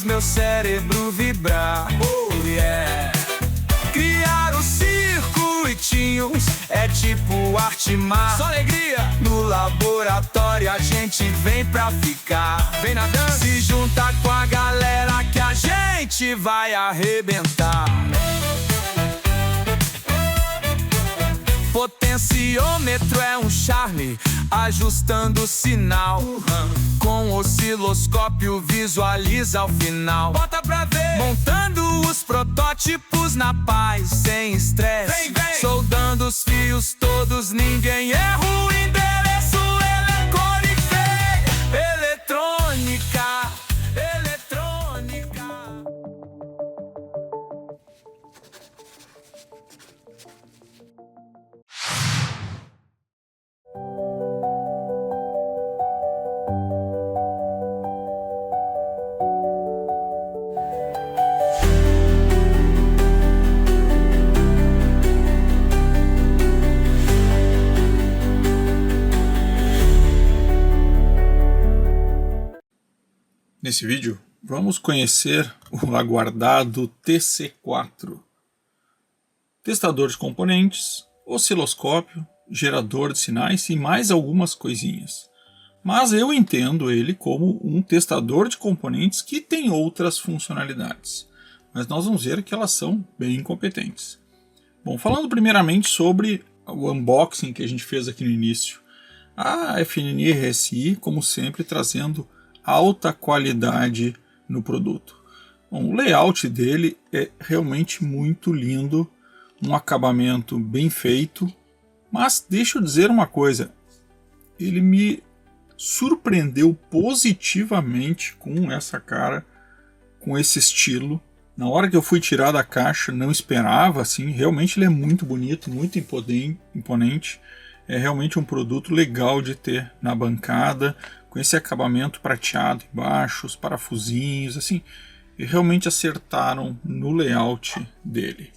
faz meu cérebro vibrar. Oh yeah! Criar os circuitinhos é tipo arte mar. Só alegria! No laboratório a gente vem pra ficar. Vem nadando, se junta com a galera que a gente vai arrebentar. Potenciômetro é um charme, ajustando o sinal. Com osciloscópio visualiza o final. Bota pra ver! Montando os protótipos na paz, sem estresse. Vem, vem! Soldando os fios todos, ninguém erra o endereço. Eletrônica, eletrônica. Nesse vídeo, vamos conhecer o aguardado TC4. Testador de componentes, osciloscópio, gerador de sinais e mais algumas coisinhas. Mas eu entendo ele como um testador de componentes que tem outras funcionalidades. Mas nós vamos ver que elas são bem competentes. Bom, falando primeiramente sobre o unboxing que a gente fez aqui no início. A FNI RSI, como sempre, trazendo alta qualidade no produto. Bom, o layout dele é realmente muito lindo, um acabamento bem feito, mas deixa eu dizer uma coisa, ele me surpreendeu positivamente com essa cara, com esse estilo. Na hora que eu fui tirar da caixa, não esperava, assim, realmente ele é muito bonito, muito imponente. É realmente um produto legal de ter na bancada, com esse acabamento prateado embaixo, os parafusinhos, assim, e realmente acertaram no layout dele.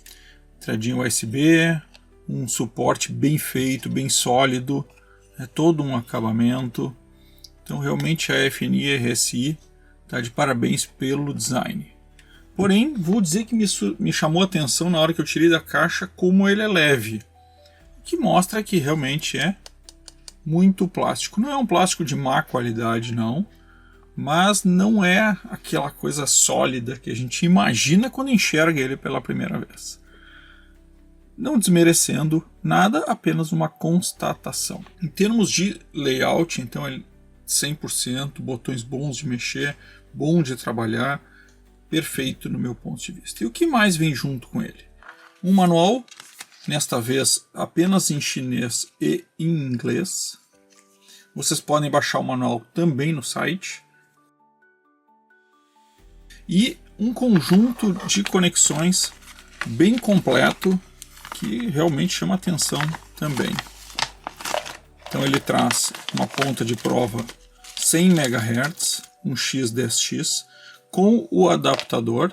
Entradinha USB, um suporte bem feito, bem sólido, é todo um acabamento. Então realmente a FNI RSI está de parabéns pelo design. Porém, vou dizer que me chamou a atenção na hora que eu tirei da caixa como ele é leve, que mostra que realmente é muito plástico. Não é um plástico de má qualidade, não, mas não é aquela coisa sólida que a gente imagina quando enxerga ele pela primeira vez. Não desmerecendo nada, apenas uma constatação. Em termos de layout, então é 100%, botões bons de mexer, bom de trabalhar, perfeito no meu ponto de vista. E o que mais vem junto com ele? Um manual, nesta vez apenas em chinês e em inglês. Vocês podem baixar o manual também no site. E um conjunto de conexões bem completo que realmente chama atenção também. Então ele traz uma ponta de prova 100 MHz, um X10X, com o adaptador,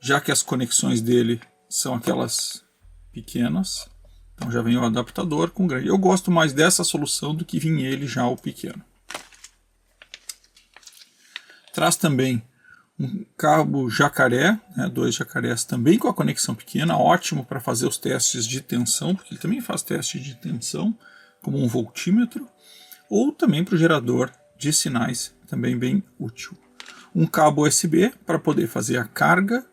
já que as conexões dele são aquelas pequenas, então já vem o adaptador com grande. Eu gosto mais dessa solução do que vinha ele já o pequeno. Traz também um cabo jacaré, né, 2 jacarés também com a conexão pequena, ótimo para fazer os testes de tensão, porque ele também faz teste de tensão, como um voltímetro, ou também para o gerador de sinais, também bem útil. Um cabo USB para poder fazer a carga,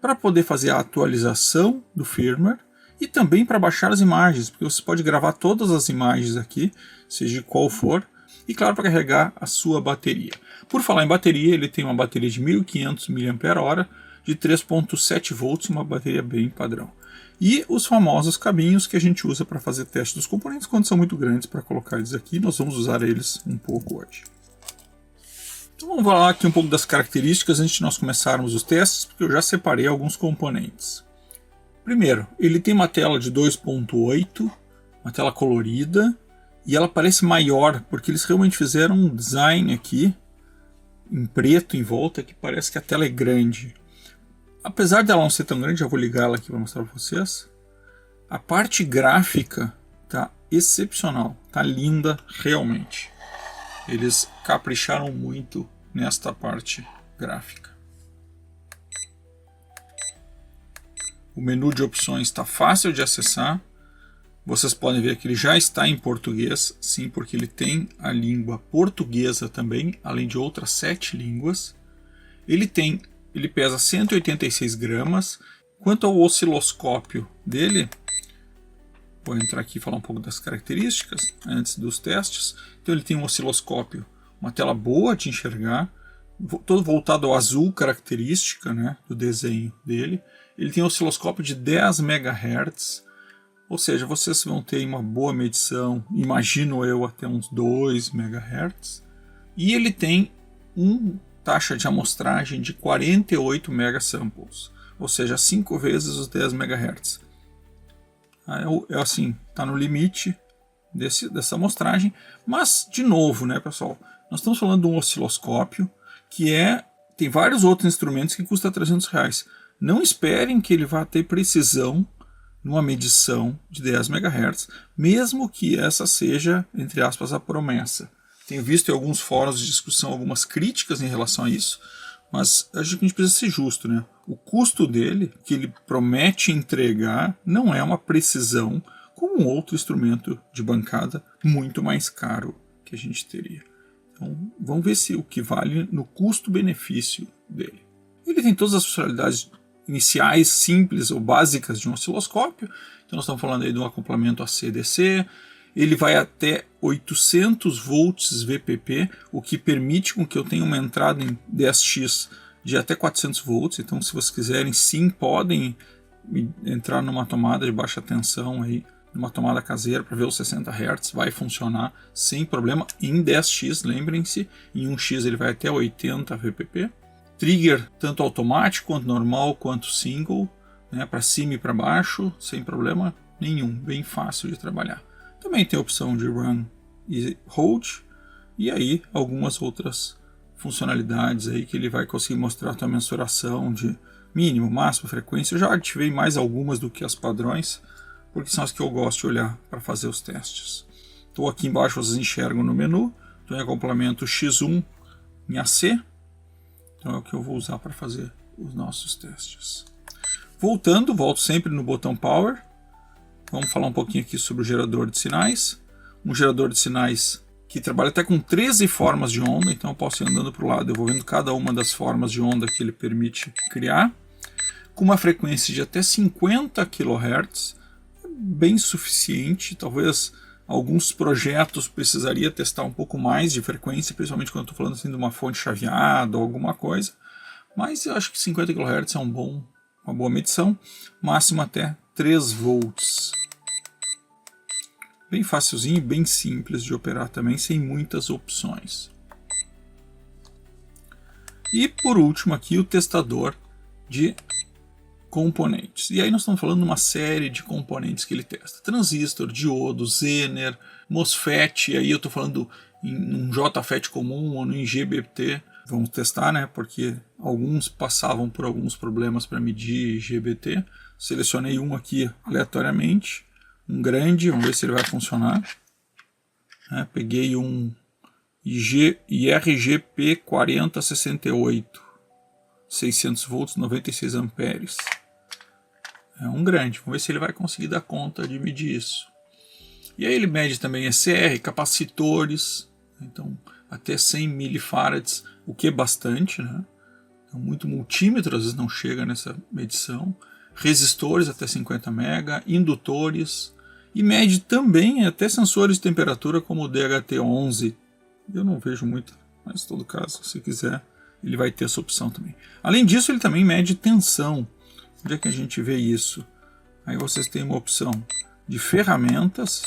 para poder fazer a atualização do firmware e também para baixar as imagens, porque você pode gravar todas as imagens aqui, seja qual for, e claro, para carregar a sua bateria. Por falar em bateria, ele tem uma bateria de 1500 mAh, de 3.7 volts, uma bateria bem padrão. E os famosos cabinhos que a gente usa para fazer teste dos componentes quando são muito grandes para colocar eles aqui, nós vamos usar eles um pouco hoje. Então vamos falar aqui um pouco das características antes de nós começarmos os testes, porque eu já separei alguns componentes. Primeiro, ele tem uma tela de 2.8, uma tela colorida, e ela parece maior, porque eles realmente fizeram um design aqui, em preto em volta, que parece que a tela é grande. Apesar dela não ser tão grande, já vou ligar ela aqui para mostrar para vocês, a parte gráfica está excepcional, está linda realmente. Eles capricharam muito nesta parte gráfica. O menu de opções está fácil de acessar. Vocês podem ver que ele já está em português, sim, porque ele tem a língua portuguesa também, além de outras 7 línguas. Ele pesa 186 gramas. Quanto ao osciloscópio dele, vou entrar aqui e falar um pouco das características antes dos testes. Então ele tem um osciloscópio, uma tela boa de enxergar, todo voltado ao azul, característica, né, do desenho dele. Ele tem um osciloscópio de 10 MHz, ou seja, vocês vão ter uma boa medição, imagino eu, até uns 2 MHz. E ele tem uma taxa de amostragem de 48 megasamples, ou seja, 5 vezes os 10 MHz. É assim, está no limite dessa amostragem, mas, de novo, né, pessoal, nós estamos falando de um osciloscópio que tem vários outros instrumentos que custam R$300. Não esperem que ele vá ter precisão numa medição de 10 MHz, mesmo que essa seja, entre aspas, a promessa. Tenho visto em alguns fóruns de discussão algumas críticas em relação a isso, mas acho que a gente precisa ser justo, né? O custo dele, que ele promete entregar, não é uma precisão como um outro instrumento de bancada muito mais caro que a gente teria. Então, vamos ver o que vale no custo-benefício dele. Ele tem todas as funcionalidades iniciais, simples ou básicas de um osciloscópio. Então nós estamos falando aí de um acoplamento AC/DC. Ele vai até 800 volts VPP, o que permite com que eu tenha uma entrada em DSX de até 400 volts. Então, se vocês quiserem, sim, podem entrar numa tomada de baixa tensão aí, numa tomada caseira para ver os 60 Hz, vai funcionar sem problema em 10x, lembrem-se. Em 1x ele vai até 80 VPP. Trigger tanto automático quanto normal quanto single, né, para cima e para baixo, sem problema nenhum, bem fácil de trabalhar. Também tem a opção de run e hold, e aí algumas outras funcionalidades aí que ele vai conseguir mostrar a tua mensuração de mínimo, máximo, frequência. Eu já ativei mais algumas do que as padrões, porque são as que eu gosto de olhar para fazer os testes. Estou aqui embaixo, vocês enxergam no menu, estou em acoplamento X1 em AC. Então é o que eu vou usar para fazer os nossos testes. Volto sempre no botão Power. Vamos falar um pouquinho aqui sobre o gerador de sinais. Um gerador de sinais que trabalha até com 13 formas de onda, então eu posso ir andando para o lado, eu vou vendo cada uma das formas de onda que ele permite criar. Com uma frequência de até 50 kHz, bem suficiente. Talvez alguns projetos precisaria testar um pouco mais de frequência, principalmente quando eu estou falando assim de uma fonte chaveada ou alguma coisa. Mas eu acho que 50 kHz é uma boa medição, máximo até 3 volts. Bem facilzinho e bem simples de operar também, sem muitas opções. E por último aqui o testador de componentes. E aí nós estamos falando de uma série de componentes que ele testa. Transistor, diodo, Zener, MOSFET, e aí eu estou falando em um JFET comum ou no IGBT. Vamos testar, né? Porque alguns passavam por alguns problemas para medir IGBT. Selecionei um aqui aleatoriamente, um grande, vamos ver se ele vai funcionar. Peguei um IRGP 4068, 600 volts, 96 amperes. É um grande, vamos ver se ele vai conseguir dar conta de medir isso. E aí ele mede também ECR, capacitores, então até 100 milifarads, o que é bastante, né? Então, muito multímetro, às vezes não chega nessa medição. Resistores até 50 mega, indutores, e mede também até sensores de temperatura como o DHT11. Eu não vejo muito, mas em todo caso, se quiser, ele vai ter essa opção também. Além disso, ele também mede tensão. Onde é que a gente vê isso? Aí vocês têm uma opção de ferramentas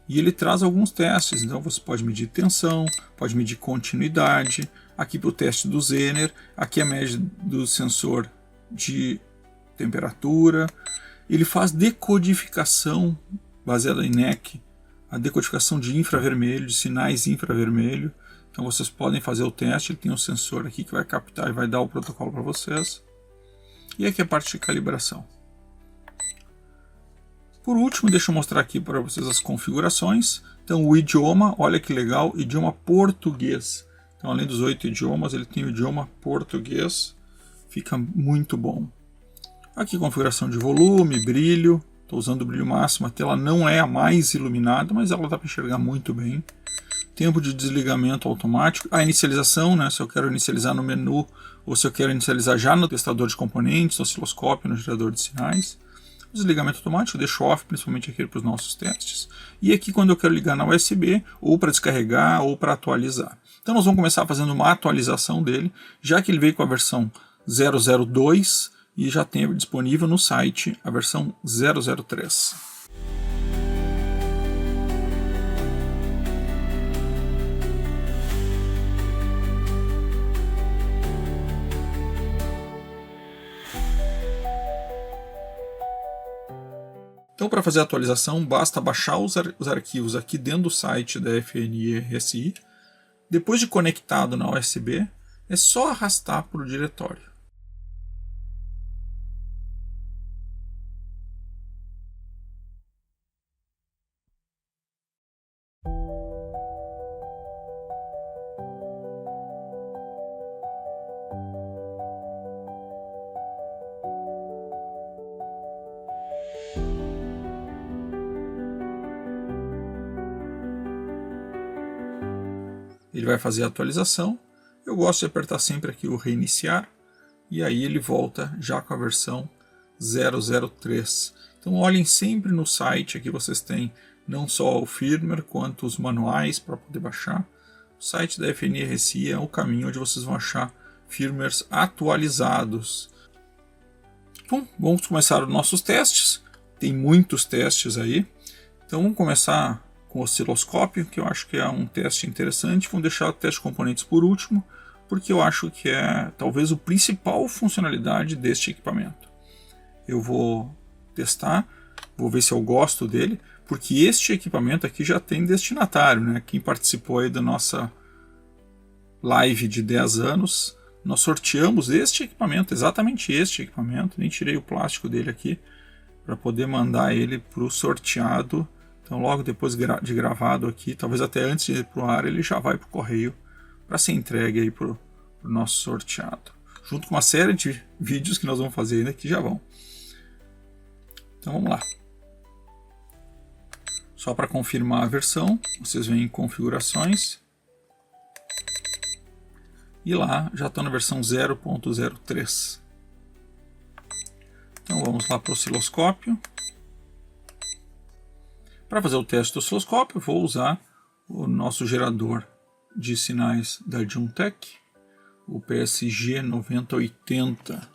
e ele traz alguns testes. Então você pode medir tensão, pode medir continuidade. Aqui para o teste do Zener, aqui a média do sensor de temperatura. Ele faz decodificação baseada em NEC, a decodificação de infravermelho, de sinais infravermelho. Então vocês podem fazer o teste. Ele tem um sensor aqui que vai captar e vai dar o protocolo para vocês. E aqui a parte de calibração. Por último, deixa eu mostrar aqui para vocês as configurações. Então o idioma, olha que legal, idioma português. Então, além dos 8 idiomas, ele tem o idioma português. Fica muito bom. Aqui, configuração de volume, brilho. Estou usando o brilho máximo. A tela não é a mais iluminada, mas ela dá para enxergar muito bem. Tempo de desligamento automático. A inicialização, né, se eu quero inicializar no menu ou se eu quero inicializar já no testador de componentes, no osciloscópio, no gerador de sinais. Desligamento automático, eu deixo off, principalmente aqui para os nossos testes. E aqui quando eu quero ligar na USB, ou para descarregar, ou para atualizar. Então nós vamos começar fazendo uma atualização dele, já que ele veio com a versão 002 e já tem disponível no site a versão 003. Então, para fazer a atualização, basta baixar os arquivos aqui dentro do site da FNIRSI. Depois de conectado na USB, é só arrastar para o diretório. Ele vai fazer a atualização. Eu gosto de apertar sempre aqui o reiniciar. E aí ele volta já com a versão 003. Então olhem sempre no site. Aqui vocês têm não só o firmware quanto os manuais para poder baixar. O site da FNIRSI é o caminho onde vocês vão achar firmwares atualizados. Bom, vamos começar os nossos testes. Tem muitos testes aí. Então vamos começar com o osciloscópio, que eu acho que é um teste interessante. Vamos deixar o teste de componentes por último, porque eu acho que é talvez a principal funcionalidade deste equipamento. Eu vou testar, vou ver se eu gosto dele, porque este equipamento aqui já tem destinatário, né? Quem participou aí da nossa live de 10 anos, nós sorteamos este equipamento, exatamente este equipamento, nem tirei o plástico dele aqui, para poder mandar ele para o sorteado. Então logo depois de gravado aqui, talvez até antes de ir para o ar, ele já vai para o correio para ser entregue aí para o nosso sorteado. Junto com uma série de vídeos que nós vamos fazer ainda que já vão. Então vamos lá. Só para confirmar a versão, vocês vêm em configurações. E lá já estou na versão 0.03. Então vamos lá para o osciloscópio. Para fazer o teste do osciloscópio, vou usar o nosso gerador de sinais da Juntec, o PSG 9080.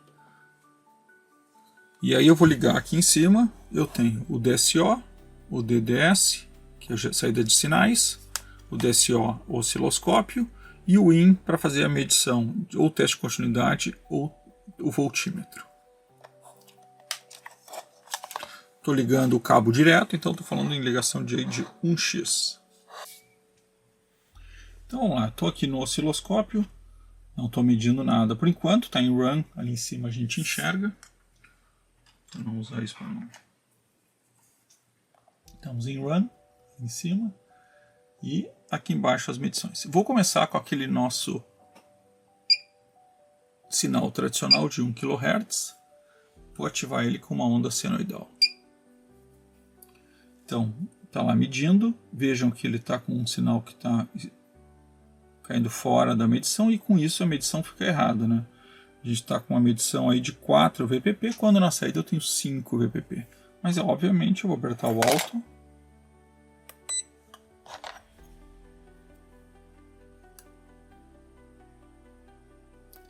E aí eu vou ligar aqui em cima, eu tenho o DSO, o DDS, que é a saída de sinais, o DSO, o osciloscópio, e o IN para fazer a medição, ou teste de continuidade, ou o voltímetro. Estou ligando o cabo direto, então estou falando em ligação de 1x. Então vamos lá, estou aqui no osciloscópio, não estou medindo nada por enquanto, está em run, ali em cima a gente enxerga. Então, vamos usar isso para não. Estamos em run, em cima, e aqui embaixo as medições. Vou começar com aquele nosso sinal tradicional de 1 kHz, vou ativar ele com uma onda senoidal. Então, está lá medindo, vejam que ele está com um sinal que está caindo fora da medição e com isso a medição fica errada, né? A gente está com uma medição aí de 4 VPP, quando na saída eu tenho 5 VPP. Mas obviamente eu vou apertar o alto.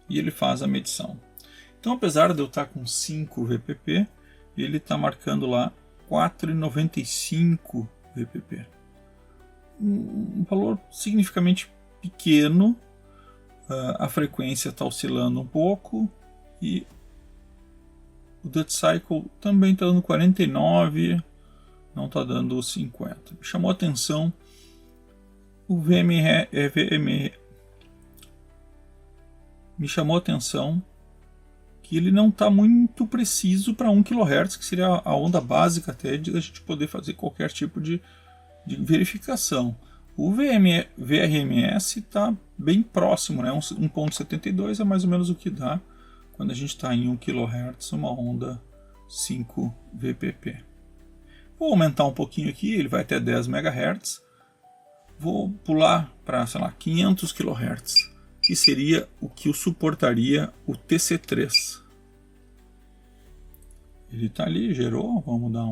E ele faz a medição. Então, apesar de eu estar com 5 VPP, ele está marcando lá 4,95 VPP. Um valor significativamente pequeno. A frequência está oscilando um pouco e o Duty Cycle também está dando 49, não está dando 50. Me chamou a atenção o VMR, me chamou a atenção que ele não está muito preciso para 1 kHz, que seria a onda básica até de a gente poder fazer qualquer tipo de verificação. O VRMS está bem próximo, né? 1.72 é mais ou menos o que dá quando a gente está em 1 kHz, uma onda 5 VPP. Vou aumentar um pouquinho aqui, ele vai até 10 MHz. Vou pular para, sei lá, 500 kHz, que seria o que suportaria o TC3. Ele está ali, gerou, vamos dar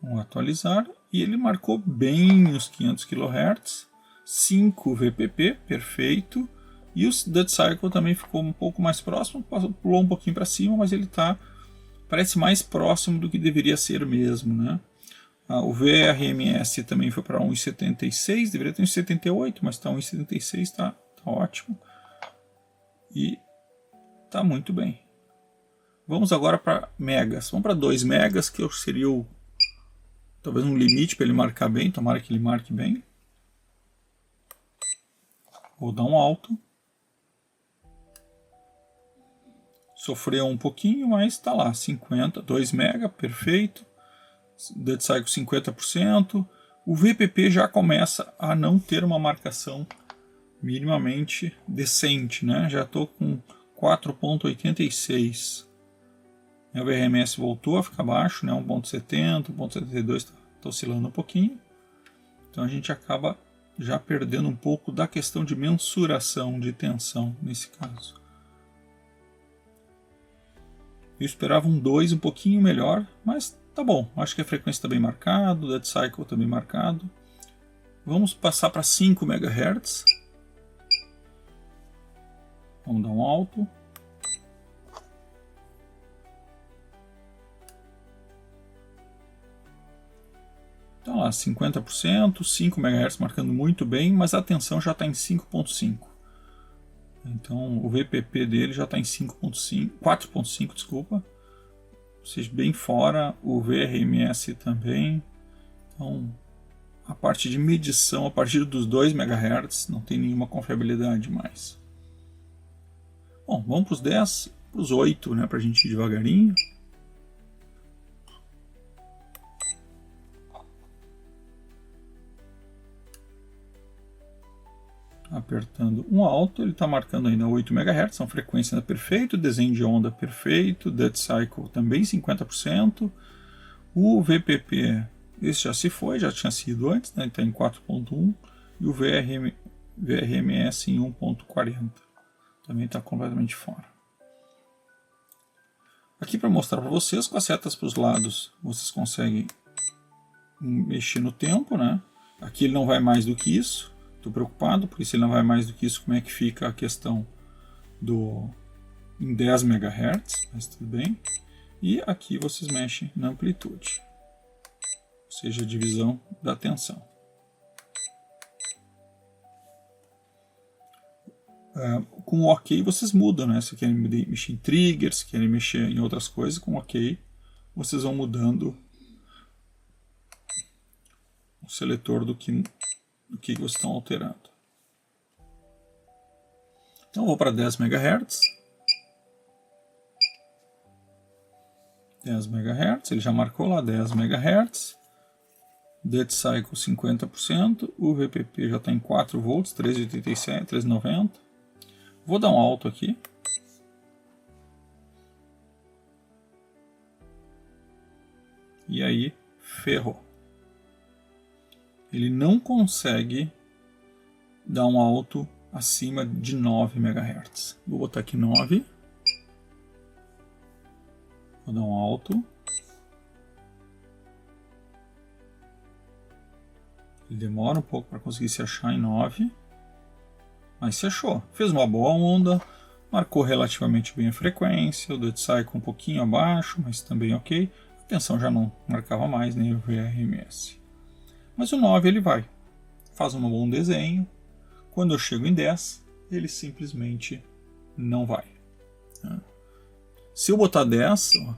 Vamos atualizar, e ele marcou bem os 500 kHz, 5 VPP, perfeito, e o Dead Cycle também ficou um pouco mais próximo, pulou um pouquinho para cima, mas ele parece mais próximo do que deveria ser mesmo, né? O VRMS também foi para 1,76, deveria ter 1,78, mas está 1,76, tá ótimo, e está muito bem. Vamos agora para megas, vamos para 2 megas, que seria talvez um limite para ele marcar bem, tomara que ele marque bem. Vou dar um alto. Sofreu um pouquinho, mas está lá, 2 mega, perfeito. Dead Cycle 50%. O VPP já começa a não ter uma marcação minimamente decente, né? Já estou com 4.86. O VRMS voltou a ficar baixo, né? 1.70, 1.72 está oscilando um pouquinho. Então a gente acaba já perdendo um pouco da questão de mensuração de tensão nesse caso. Eu esperava um 2 um pouquinho melhor, mas tá bom. Acho que a frequência está bem marcada, o Dead Cycle está bem marcado. Vamos passar para 5 MHz. Vamos dar um alto. Então lá, 50%, 5 MHz marcando muito bem, mas a tensão já está em 5.5. Então o VPP dele já está em 4.5, desculpa. Ou seja, bem fora, o VRMS também. Então a parte de medição, a partir dos 2 MHz, não tem nenhuma confiabilidade mais. Bom, vamos para os 10, para os 8, né, para a gente ir devagarinho. Apertando um alto, ele está marcando ainda 8 MHz, são frequência ainda perfeito, desenho de onda perfeito, Dead Cycle também 50%, o VPP, esse já se foi, já tinha sido antes, né? Ele está em 4.1, e o VRMS em 1.40, também está completamente fora. Aqui para mostrar para vocês, com as setas para os lados, vocês conseguem mexer no tempo, né? Aqui ele não vai mais do que isso. Estou preocupado, porque se ele não vai mais do que isso, como é que fica a questão em 10 MHz, mas tudo bem. E aqui vocês mexem na amplitude, ou seja, a divisão da tensão. Com o OK vocês mudam, né? Se querem mexer em triggers, se querem mexer em outras coisas, com OK vocês vão mudando o seletor do que vocês estão alterando. Então vou para 10 MHz. 10 MHz, ele já marcou lá 10 MHz. Dead Cycle 50%. O VPP já está em 4 volts, 3,87, 3,90. Vou dar um alto aqui. E aí, ferrou. Ele não consegue dar um alto acima de 9 MHz. Vou botar aqui 9. Vou dar um alto. Ele demora um pouco para conseguir se achar em 9. Mas se achou. Fez uma boa onda. Marcou relativamente bem a frequência. O Dead Cycle um pouquinho abaixo, mas também ok. A tensão já não marcava mais, nem o VRMS. Mas o 9 ele vai, faz um bom desenho. Quando eu chego em 10, ele simplesmente não vai. Se eu botar 10, ó,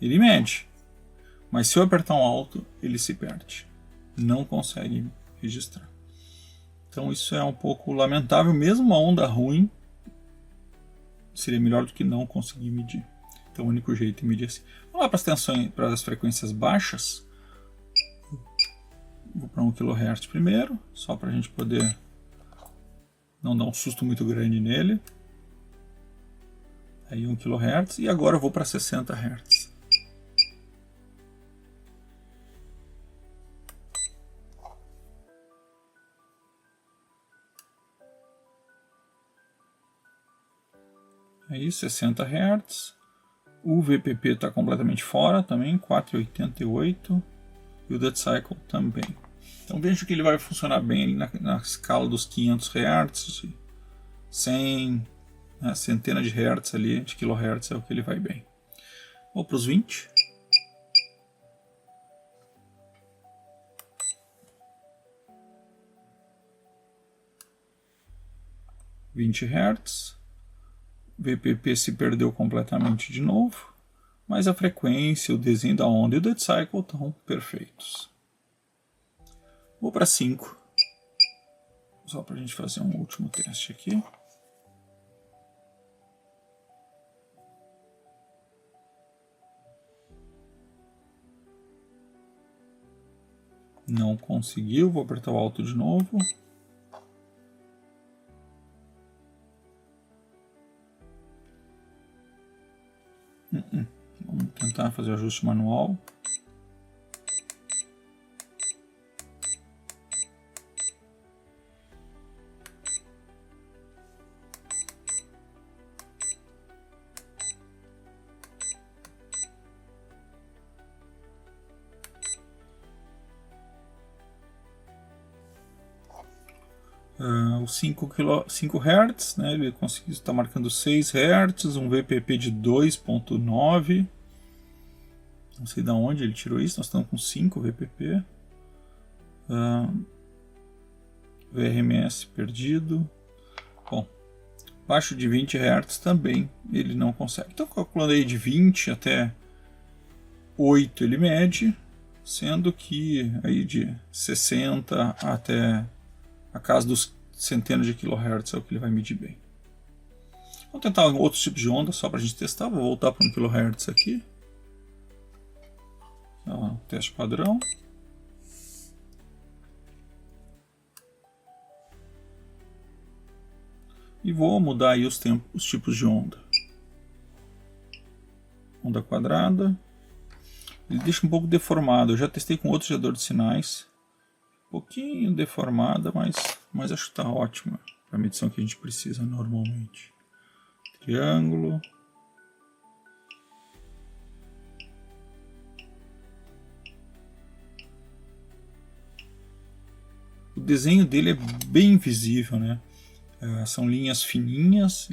ele mede. Mas se eu apertar um alto, ele se perde. Não consegue registrar. Então isso é um pouco lamentável. Mesmo uma onda ruim, seria melhor do que não conseguir medir. Então o único jeito de medir assim. Vamos lá para as tensões, para as frequências baixas. Vou para 1 kHz primeiro, só para a gente poder não dar um susto muito grande nele. Aí 1 kHz e agora eu vou para 60 Hz. Aí 60 Hz. O VPP está completamente fora também, 4,88. E o Dead Cycle também. Então vejo que ele vai funcionar bem ali na escala dos 500 Hz, 100, né, centena de Hz ali, de kHz é o que ele vai bem. Vou para os 20. Hz. VPP se perdeu completamente de novo, mas a frequência, o desenho da onda e o Dead Cycle estão perfeitos. Vou para 5, só para a gente fazer um último teste aqui. Não conseguiu, vou apertar o alto de novo. Vamos tentar fazer o ajuste manual. Os 5 Hz, né, ele conseguiu estar marcando 6 Hz, um VPP de 2.9. Não sei de onde ele tirou isso, nós estamos com 5 VPP. VRMS perdido. Bom, abaixo de 20 Hz também ele não consegue. Então calculando aí de 20 até 8 ele mede, sendo que aí de 60 até a casa dos centenas de kHz é o que ele vai medir bem. Vamos tentar outros tipos de onda só para a gente testar. Vou voltar para 1 kHz aqui. Teste padrão. E vou mudar aí os tipos de onda. Onda quadrada. Ele deixa um pouco deformado. Eu já testei com outro gerador de sinais. Um pouquinho deformada, mas acho que está ótima para a medição que a gente precisa normalmente. Triângulo. O desenho dele é bem visível, né? São linhas fininhas,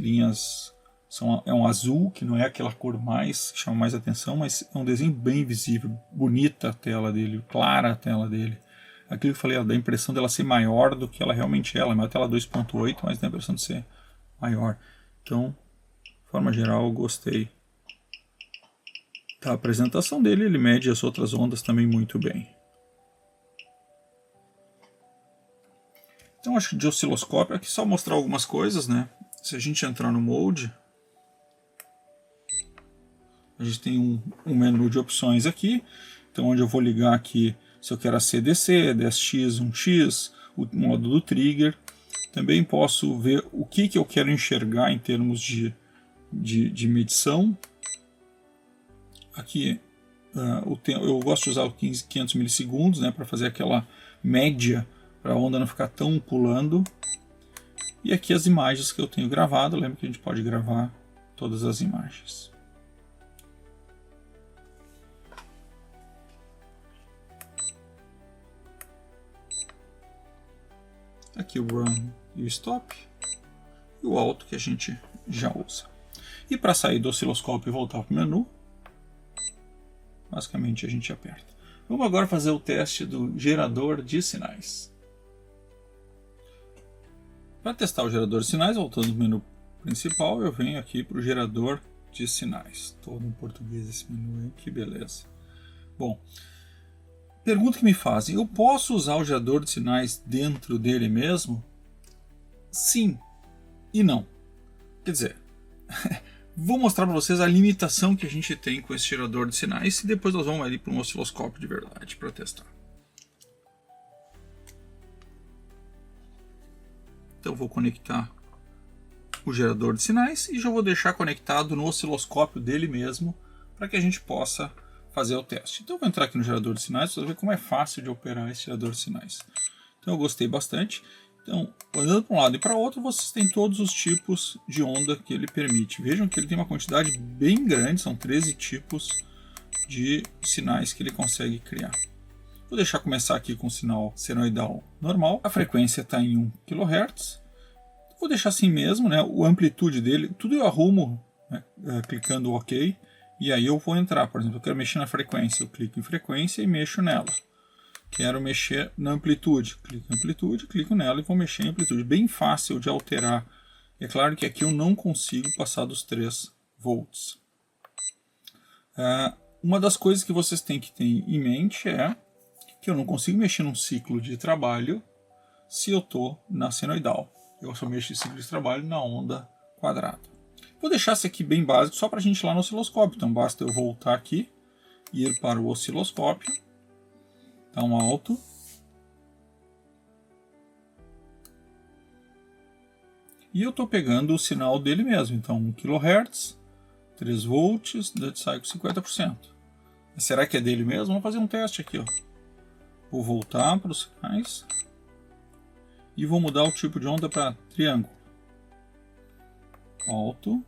é um azul, que não é aquela cor mais que chama mais atenção, mas é um desenho bem visível, bonita a tela dele, clara a tela dele. Aquilo que eu falei, ela dá a impressão dela ser maior do que ela realmente é. Ela é uma tela 2.8, mas dá a impressão de ser maior. Então, de forma geral, eu gostei da apresentação dele. Ele mede as outras ondas também muito bem. Então, acho que de osciloscópio, aqui só mostrar algumas coisas, né? Se a gente entrar no Mode, a gente tem um menu de opções aqui. Então, onde eu vou ligar aqui se eu quero a CDC, DSX, 1x, o modo do trigger. Também posso ver o que eu quero enxergar em termos de medição. Aqui eu gosto de usar o 500 milissegundos, né, para fazer aquela média, para a onda não ficar tão pulando. E aqui as imagens que eu tenho gravado. Lembra que a gente pode gravar todas as imagens. Aqui o Run e o Stop. E o Alto que a gente já usa. E para sair do osciloscópio e voltar para o menu, basicamente a gente aperta. Vamos agora fazer o teste do gerador de sinais. Para testar o gerador de sinais, voltando no menu principal, eu venho aqui para o gerador de sinais. Todo em português esse menu aí, que beleza. Bom, pergunta que me fazem, eu posso usar o gerador de sinais dentro dele mesmo? Sim e não. Quer dizer, Vou mostrar para vocês a limitação que a gente tem com esse gerador de sinais e depois nós vamos ali para um osciloscópio de verdade para testar. Então vou conectar o gerador de sinais e já vou deixar conectado no osciloscópio dele mesmo para que a gente possa fazer o teste. Então eu vou entrar aqui no gerador de sinais para ver como é fácil de operar esse gerador de sinais. Então eu gostei bastante. Então, olhando para um lado e para o outro, vocês têm todos os tipos de onda que ele permite. Vejam que ele tem uma quantidade bem grande, são 13 tipos de sinais que ele consegue criar. Vou deixar começar aqui com o sinal senoidal normal. A frequência está em 1 kHz. Vou deixar assim mesmo, né? A amplitude dele, tudo eu arrumo, né? Clicando OK. E aí eu vou entrar, por exemplo, eu quero mexer na frequência. Eu clico em frequência e mexo nela. Quero mexer na amplitude. Clico em amplitude, clico nela e vou mexer em amplitude. Bem fácil de alterar. É claro que aqui eu não consigo passar dos 3 volts. Uma das coisas que vocês têm que ter em mente é que eu não consigo mexer num ciclo de trabalho se eu estou na senoidal. Eu só mexo em ciclo de trabalho na onda quadrada. Vou deixar isso aqui bem básico só para a gente ir lá no osciloscópio. Então basta eu voltar aqui e ir para o osciloscópio. Dá um alto. E eu estou pegando o sinal dele mesmo. Então 1 kHz, 3 volts, duty cycle 50%. Será que é dele mesmo? Vamos fazer um teste aqui. Ó. Vou voltar para os sinais. E vou mudar o tipo de onda para triângulo. Volto.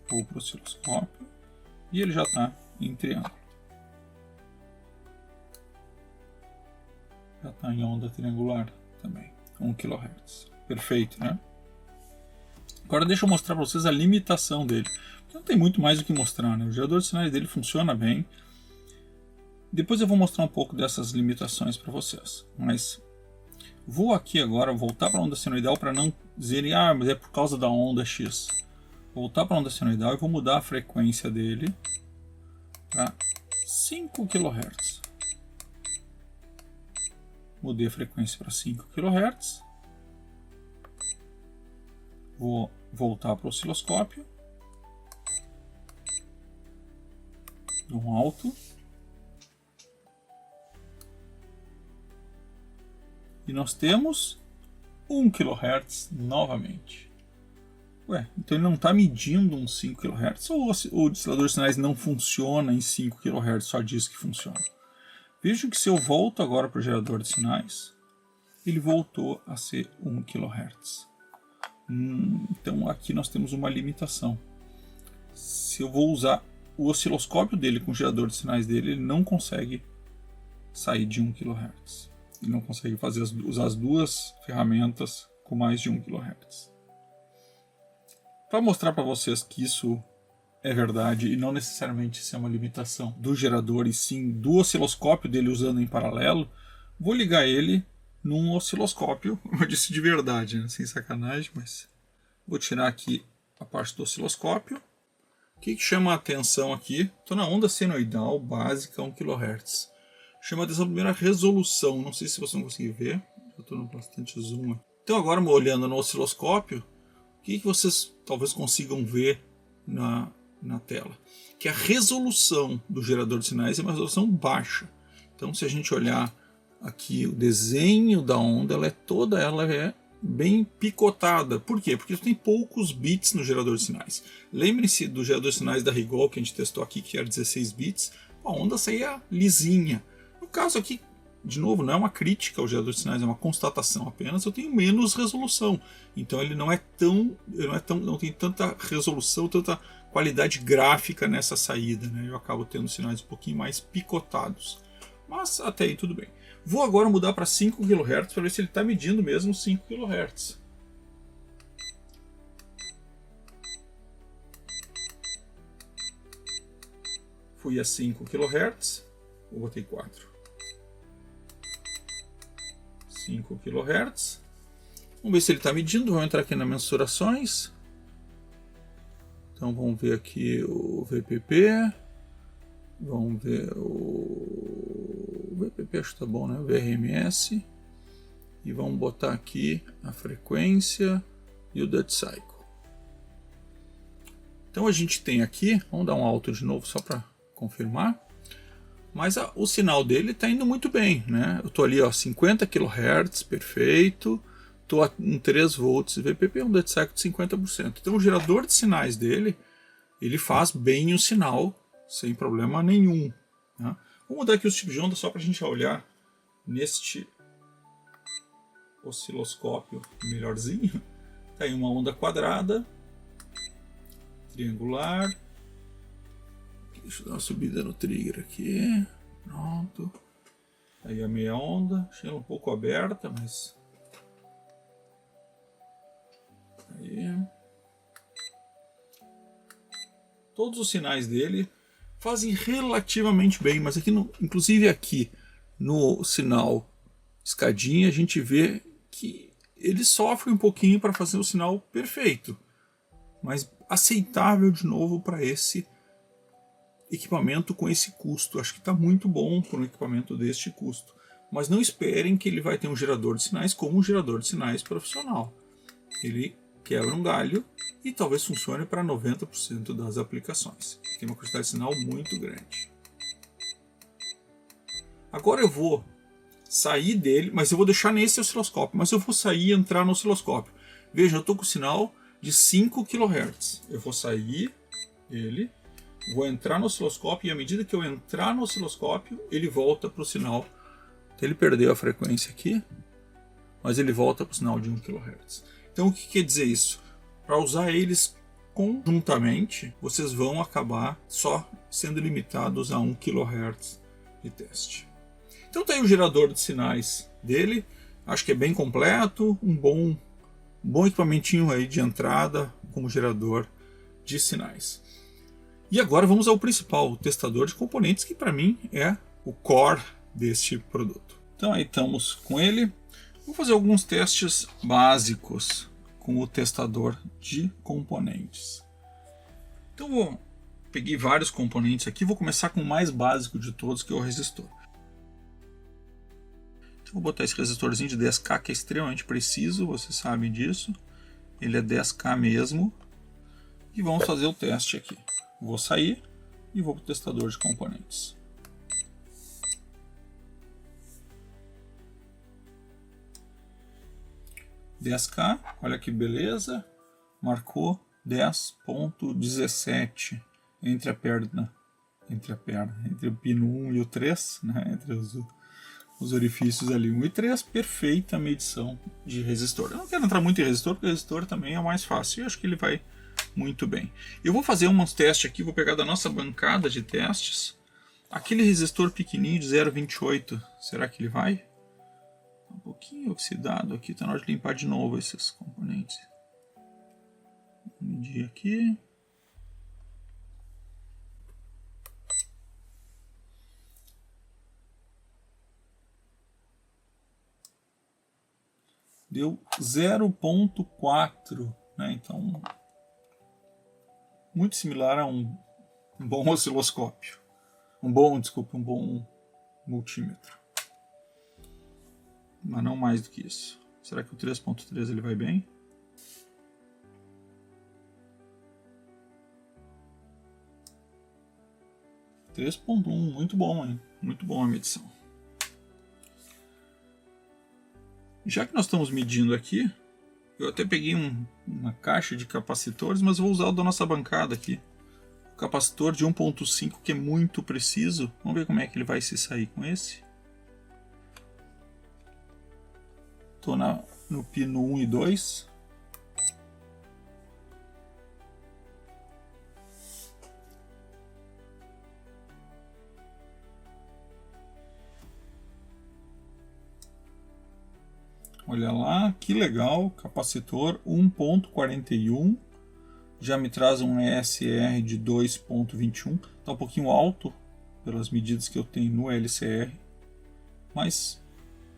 Vou para o osciloscópio. E ele já está em triângulo. Já está em onda triangular também, 1 kHz. Perfeito, né? Agora deixa eu mostrar para vocês a limitação dele. Não tem muito mais o que mostrar, né? O gerador de sinais dele funciona bem. Depois eu vou mostrar um pouco dessas limitações para vocês. Mas vou aqui agora voltar para a onda senoidal para não dizerem, mas é por causa da onda X. Voltar para a onda senoidal e vou mudar a frequência dele para 5 kHz. Mudei a frequência para 5 kHz. Vou voltar para o osciloscópio. Dou um alto. E nós temos 1 kHz novamente. Então ele não está medindo uns 5 kHz ou o oscilador de sinais não funciona em 5 kHz, só diz que funciona. Vejam que se eu volto agora para o gerador de sinais, ele voltou a ser 1 kHz. Então aqui nós temos uma limitação. Se eu vou usar o osciloscópio dele com o gerador de sinais dele, ele não consegue sair de 1 kHz. Ele não consegue usar as duas ferramentas com mais de 1 kHz. Para mostrar para vocês que isso é verdade e não necessariamente isso é uma limitação do gerador e sim do osciloscópio dele usando em paralelo, vou ligar ele num osciloscópio, como eu disse de verdade, né? Sem sacanagem, mas vou tirar aqui a parte do osciloscópio. O que chama a atenção aqui? Estou na onda senoidal básica 1 kHz. Chama a atenção a primeira resolução, não sei se vocês vão conseguir ver, eu estou no bastante zoom. Então agora olhando no osciloscópio, o que vocês talvez consigam ver na tela? Que a resolução do gerador de sinais é uma resolução baixa. Então se a gente olhar aqui o desenho da onda, ela é bem picotada. Por quê? Porque tem poucos bits no gerador de sinais. Lembrem-se do gerador de sinais da Rigol que a gente testou aqui, que era 16 bits. A onda saía lisinha. No caso aqui, de novo, não é uma crítica ao gerador de sinais, é uma constatação apenas. Eu tenho menos resolução. Então ele não tem tanta resolução, tanta qualidade gráfica nessa saída, né? Eu acabo tendo sinais um pouquinho mais picotados. Mas até aí tudo bem. Vou agora mudar para 5 kHz para ver se ele está medindo mesmo 5 kHz. Fui a 5 kHz, vou botar 4. 5 kHz. Vamos ver se ele está medindo. Vamos entrar aqui nas mensurações. Então vamos ver aqui o VPP. Vamos ver o VPP, acho que tá bom, né? O VRMS. E vamos botar aqui a frequência e o duty cycle. Então a gente tem aqui, vamos dar um alto de novo só para confirmar, mas o sinal dele está indo muito bem, né? Eu estou ali, ó, 50 kHz, perfeito, estou em 3 volts, VPP é um dead cycle de 50%. Então o gerador de sinais dele, ele faz bem o sinal, sem problema nenhum. Né? Vou mudar aqui o tipo de onda só para a gente olhar neste osciloscópio melhorzinho. Tá aí uma onda quadrada, triangular. Deixa eu dar uma subida no trigger aqui. Pronto. Aí a meia onda, achei ela um pouco aberta, mas aí. Todos os sinais dele fazem relativamente bem, mas aqui inclusive aqui no sinal escadinha a gente vê que ele sofre um pouquinho para fazer o sinal perfeito, mas aceitável de novo para esse equipamento com esse custo. Acho que está muito bom para um equipamento deste custo, mas não esperem que ele vai ter um gerador de sinais como um gerador de sinais profissional. Ele quebra um galho e talvez funcione para 90% das aplicações. Tem uma quantidade de sinal muito grande. Agora eu vou sair dele, mas eu vou deixar nesse osciloscópio, mas eu vou sair e entrar no osciloscópio. Veja, eu estou com o sinal de 5 kHz. Eu vou sair dele, vou entrar no osciloscópio e à medida que eu entrar no osciloscópio, ele volta para o sinal. Ele perdeu a frequência aqui, mas ele volta para o sinal de 1 kHz. Então o que quer dizer isso? Para usar eles conjuntamente, vocês vão acabar só sendo limitados a 1 kHz de teste. Então tem o gerador de sinais dele, acho que é bem completo, um bom equipamentinho aí de entrada como gerador de sinais. E agora vamos ao principal, o testador de componentes, que para mim é o core deste produto. Então aí estamos com ele. Vou fazer alguns testes básicos com o testador de componentes. Então peguei vários componentes aqui, vou começar com o mais básico de todos, que é o resistor. Então vou botar esse resistorzinho de 10K, que é extremamente preciso, vocês sabem disso. Ele é 10K mesmo. E vamos fazer o teste aqui. Vou sair e vou para o testador de componentes. $10K, olha que beleza, marcou 10.17 entre o pino 1 e o 3, né, entre os orifícios ali 1 e 3, perfeita medição de resistor. Eu não quero entrar muito em resistor, porque o resistor também é o mais fácil, e acho que ele vai muito bem. Eu vou fazer uns testes aqui, vou pegar da nossa bancada de testes, aquele resistor pequenininho de 0,28, será que ele vai? Um pouquinho oxidado aqui, tá na hora de limpar de novo esses componentes. Vou medir aqui. Deu 0,4, né? Então muito similar a um bom osciloscópio. Um bom multímetro. Mas não mais do que isso. Será que o 3.3 ele vai bem? — 3.1, muito bom, hein? Muito bom a medição. Já que nós estamos medindo aqui, eu até peguei uma caixa de capacitores, mas vou usar o da nossa bancada aqui. O capacitor de 1.5, que é muito preciso. Vamos ver como é que ele vai se sair com esse. Estou no pino 1 e 2. Olha lá, que legal, capacitor 1.41, já me traz um ESR de 2.21, está um pouquinho alto pelas medidas que eu tenho no LCR, mas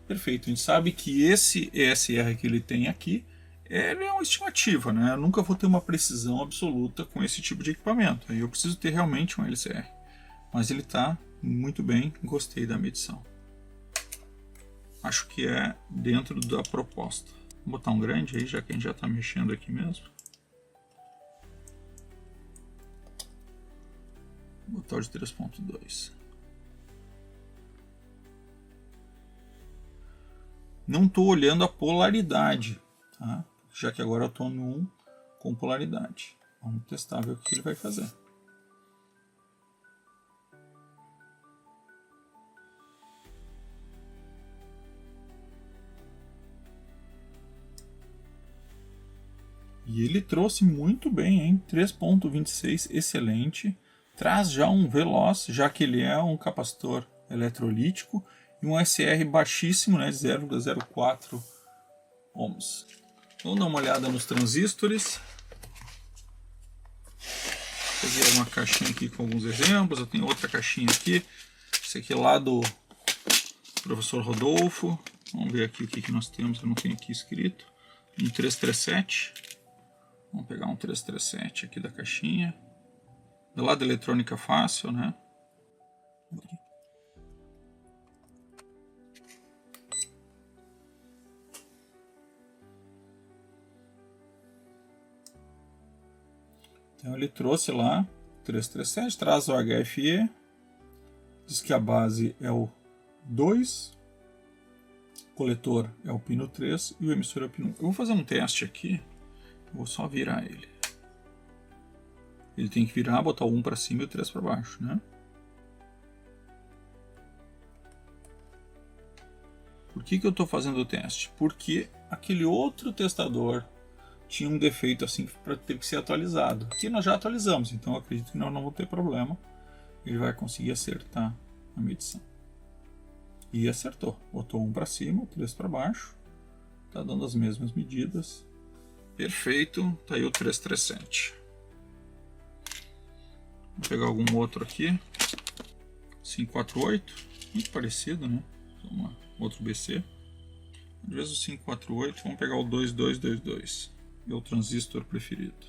perfeito. A gente sabe que esse ESR que ele tem aqui, ele é uma estimativa, né? Eu nunca vou ter uma precisão absoluta com esse tipo de equipamento, aí eu preciso ter realmente um LCR, mas ele está muito bem, gostei da medição. Acho que é dentro da proposta. Vou botar um grande aí, já que a gente já está mexendo aqui mesmo. Vou botar o de 3.2. Não estou olhando a polaridade, tá? Já que agora eu estou no 1 com polaridade. Vamos testar, ver o que ele vai fazer. E ele trouxe muito bem, hein? 3.26, excelente. Traz já um veloz, já que ele é um capacitor eletrolítico, e um SR baixíssimo, né, de 0,04 ohms. Vamos dar uma olhada nos transistores. Peguei uma caixinha aqui com alguns exemplos. Eu tenho outra caixinha aqui. Esse aqui é lá do professor Rodolfo. Vamos ver aqui o que nós temos. Eu não tenho aqui escrito. Um 337. Vamos pegar um 337 aqui da caixinha. Do lado da eletrônica fácil, né? Então ele trouxe lá 337, traz o HFE, diz que a base é o 2, o coletor é o pino 3 e o emissor é o pino 1. Eu vou fazer um teste aqui, vou só virar ele. Ele tem que virar, botar o 1 para cima e o 3 para baixo, né? Por que eu estou fazendo o teste? Porque aquele outro testador tinha um defeito assim para ter que ser atualizado. Aqui nós já atualizamos, então eu acredito que nós não vamos ter problema. Ele vai conseguir acertar a medição. E acertou. Botou 1 para cima, 3 para baixo. Está dando as mesmas medidas. Perfeito. Está aí o 337. Vou pegar algum outro aqui. 548. Muito parecido, né? Outro BC. Às vezes o 548. Vamos pegar o 2222. Meu transistor preferido.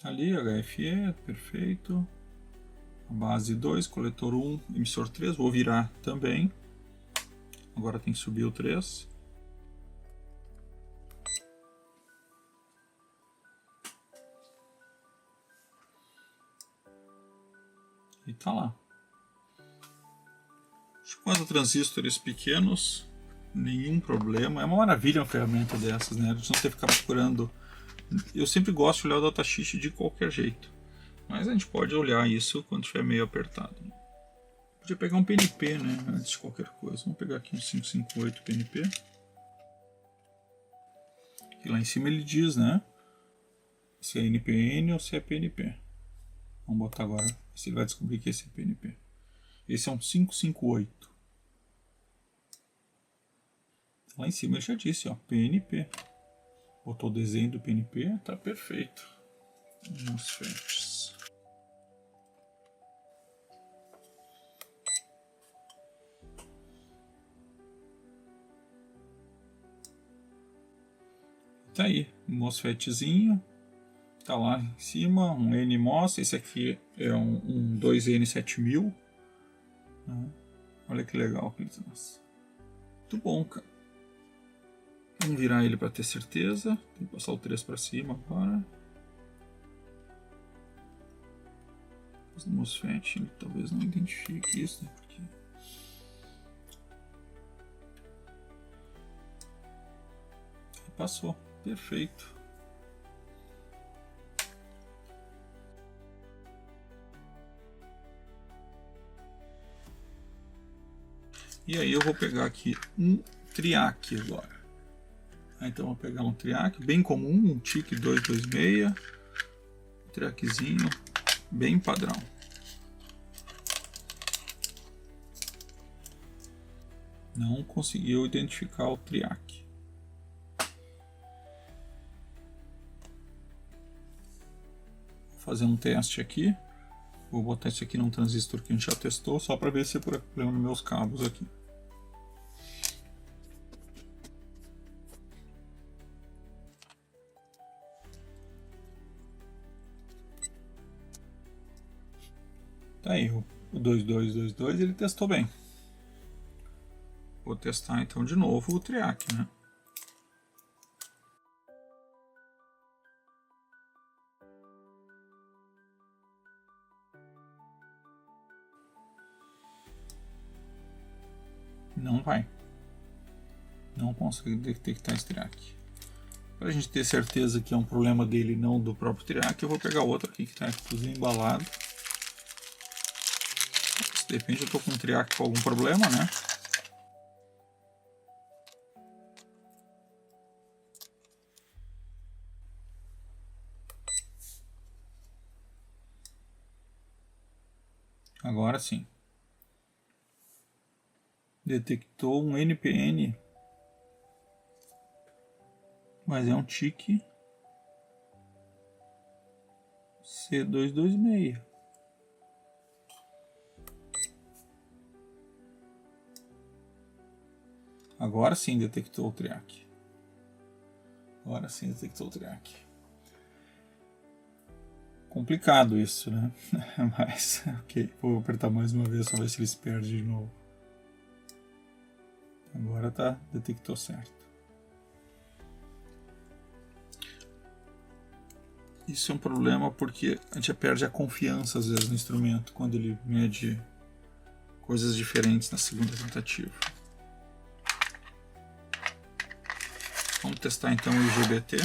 Ali, HFE, perfeito. A base 2, coletor 1, emissor 3. Vou virar também. Agora tem que subir o 3. E tá lá. 4 transistores pequenos, nenhum problema. É uma maravilha uma ferramenta dessas, né? A gente não tem que ficar procurando. Eu sempre gosto de olhar o datasheet de qualquer jeito, mas a gente pode olhar isso quando estiver meio apertado. Podia pegar um PNP, né? Antes de qualquer coisa. Vamos pegar aqui um 558 PNP. E lá em cima ele diz, né? Se é NPN ou se é PNP. Vamos botar agora, se ele vai descobrir que esse é PNP. Esse é um 558. Lá em cima ele já disse, ó, PNP. Botou o desenho do PNP, tá perfeito. MOSFETs. Tá aí, MOSFETzinho. Tá lá em cima, um NMOS. Esse aqui é um 2N7000. Olha que legal que ele traz. Muito bom, cara. Vamos virar ele para ter certeza. Tem que passar o 3 para cima agora. Os MOSFET, ele talvez não identifique isso, né? Porque... Passou, perfeito. E aí eu vou pegar aqui um triac agora. Então vou pegar um triac bem comum, um TIC 226, um triaczinho bem padrão. Não conseguiu identificar o triac. Vou fazer um teste aqui. Vou botar isso aqui num transistor que a gente já testou, só para ver se é problema nos meus cabos aqui. Tá aí, o 2222 ele testou bem. Vou testar então de novo o triac, né? Não vai. Não consigo detectar esse triac. Para a gente ter certeza que é um problema dele, não do próprio triac, eu vou pegar outro aqui que está inclusive embalado. De repente eu estou com um triac com algum problema, né? Agora sim. Detectou um NPN, mas é um TIC C226. Agora sim detectou o triac. Agora sim detectou o triac. Complicado isso, né? Mas, ok. Vou apertar mais uma vez, só ver se ele se perde de novo. Agora tá, detectou certo. Isso é um problema porque a gente perde a confiança às vezes no instrumento quando ele mede coisas diferentes na segunda tentativa. Vamos testar então o IGBT.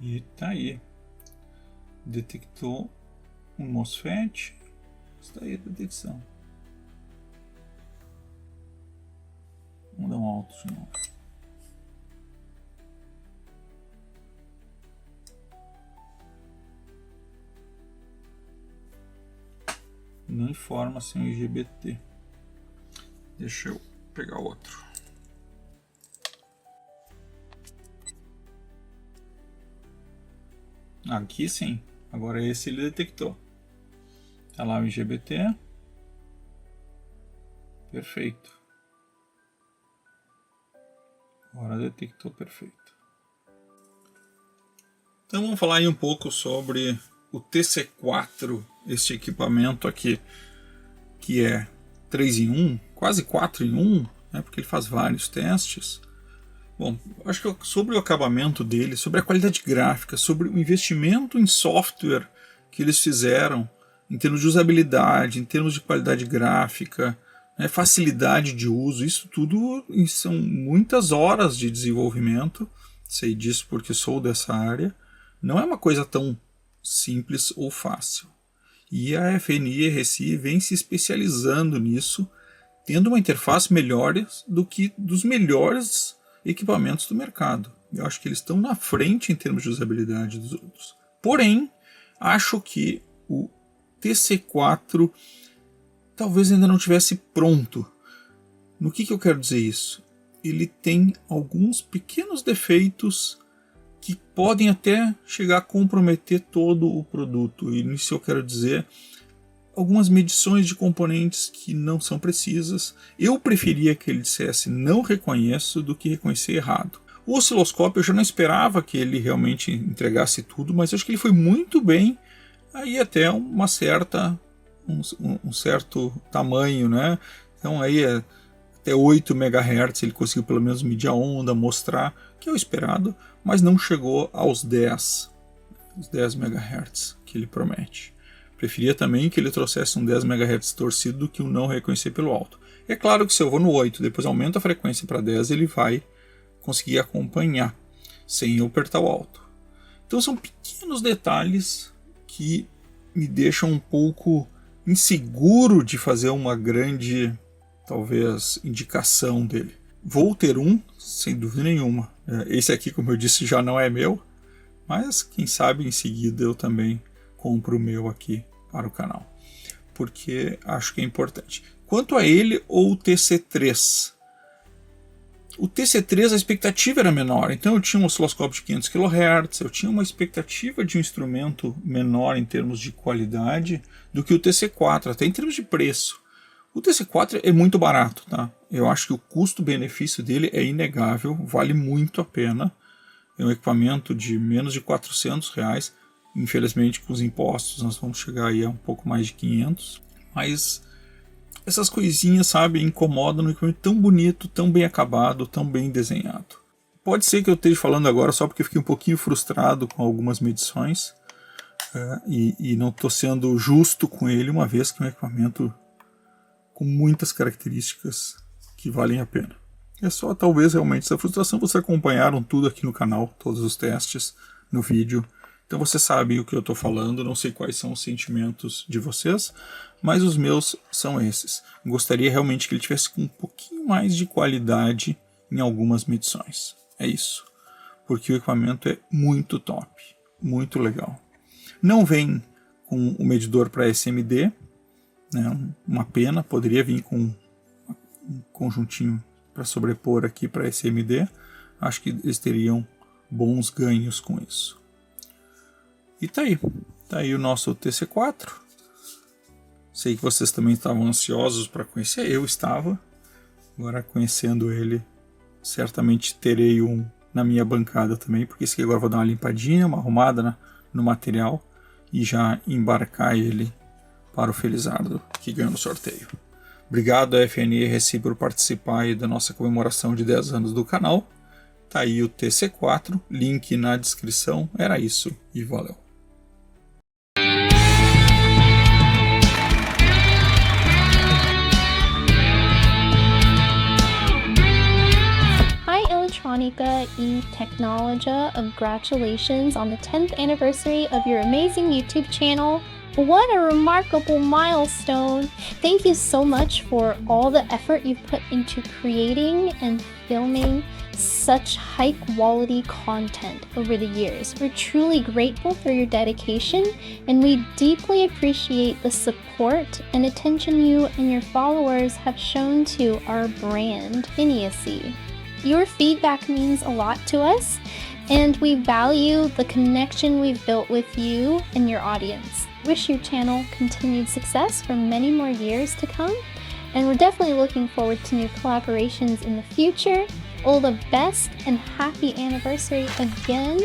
E tá aí. Detectou um MOSFET. Está aí a detecção. Vamos dar um alto de novo. Não informa sem o IGBT. Deixa eu pegar outro. Aqui sim. Agora esse ele detectou. Tá lá o IGBT. Perfeito. Agora detectou perfeito. Então vamos falar aí um pouco sobre o TC4, este equipamento aqui, que é 3 em 1, quase 4 em 1, né, porque ele faz vários testes. Bom, acho que sobre o acabamento dele, sobre a qualidade gráfica, sobre o investimento em software que eles fizeram, em termos de usabilidade, em termos de qualidade gráfica, né, facilidade de uso, isso tudo são muitas horas de desenvolvimento, sei disso porque sou dessa área, não é uma coisa tão simples ou fácil. E a FNI RSI vem se especializando nisso, tendo uma interface melhor do que dos melhores equipamentos do mercado. Eu acho que eles estão na frente em termos de usabilidade dos outros. Porém, acho que o TC4 talvez ainda não tivesse pronto. No que eu quero dizer isso? Ele tem alguns pequenos defeitos que podem até chegar a comprometer todo o produto. E nisso eu quero dizer algumas medições de componentes que não são precisas. Eu preferia que ele dissesse não reconheço do que reconhecer errado. O osciloscópio eu já não esperava que ele realmente entregasse tudo, mas acho que ele foi muito bem, aí até uma certa, um certo tamanho, né? Então aí até 8 MHz ele conseguiu pelo menos medir a onda, mostrar que é o esperado, mas não chegou aos 10 MHz que ele promete. Preferia também que ele trouxesse um 10 MHz torcido do que um não reconhecer pelo alto. É claro que se eu vou no 8, depois aumento a frequência para 10, ele vai conseguir acompanhar, sem eu apertar o alto. Então são pequenos detalhes que me deixam um pouco inseguro de fazer uma grande, talvez, indicação dele. Vou ter um, sem dúvida nenhuma. Esse aqui, como eu disse, já não é meu, mas quem sabe em seguida eu também compro o meu aqui para o canal, porque acho que é importante. Quanto a ele ou o TC3, o TC3 a expectativa era menor, então eu tinha um osciloscópio de 500 kHz, eu tinha uma expectativa de um instrumento menor em termos de qualidade do que o TC4, até em termos de preço. O TC4 é muito barato, tá? Eu acho que o custo-benefício dele é inegável, vale muito a pena. É um equipamento de menos de R$400. Infelizmente, com os impostos, nós vamos chegar aí a um pouco mais de 500. Mas essas coisinhas, sabe, incomodam no equipamento tão bonito, tão bem acabado, tão bem desenhado. Pode ser que eu esteja falando agora só porque eu fiquei um pouquinho frustrado com algumas medições. E não estou sendo justo com ele, uma vez que é um equipamento com muitas características que valem a pena. É só talvez realmente essa frustração. Vocês acompanharam tudo aqui no canal, todos os testes no vídeo. Então você sabe o que eu estou falando, não sei quais são os sentimentos de vocês, mas os meus são esses. Gostaria realmente que ele tivesse com um pouquinho mais de qualidade em algumas medições. É isso. Porque o equipamento é muito top, muito legal. Não vem com o medidor para SMD, né? Uma pena, poderia vir com um conjuntinho para sobrepor aqui para SMD. Acho que eles teriam bons ganhos com isso. E tá aí o nosso TC4. Sei que vocês também estavam ansiosos para conhecer, eu estava. Agora conhecendo ele, certamente terei um na minha bancada também, porque esse aqui agora eu vou dar uma limpadinha, uma arrumada no material e já embarcar ele para o Felizardo que ganhou no sorteio. Obrigado a FNE Reci por participar aí da nossa comemoração de 10 anos do canal. Tá aí o TC4, link na descrição. Era isso e valeu. Electronica e Technologia, congratulations on the 10th anniversary of your amazing YouTube channel. What a remarkable milestone! Thank you so much for all the effort you've put into creating and filming such high quality content over the years. We're truly grateful for your dedication, and we deeply appreciate the support and attention you and your followers have shown to our brand, Finiacy. Your feedback means a lot to us, and we value the connection we've built with you and your audience. Wish your channel continued success for many more years to come, and we're definitely looking forward to new collaborations in the future. All the best and happy anniversary again.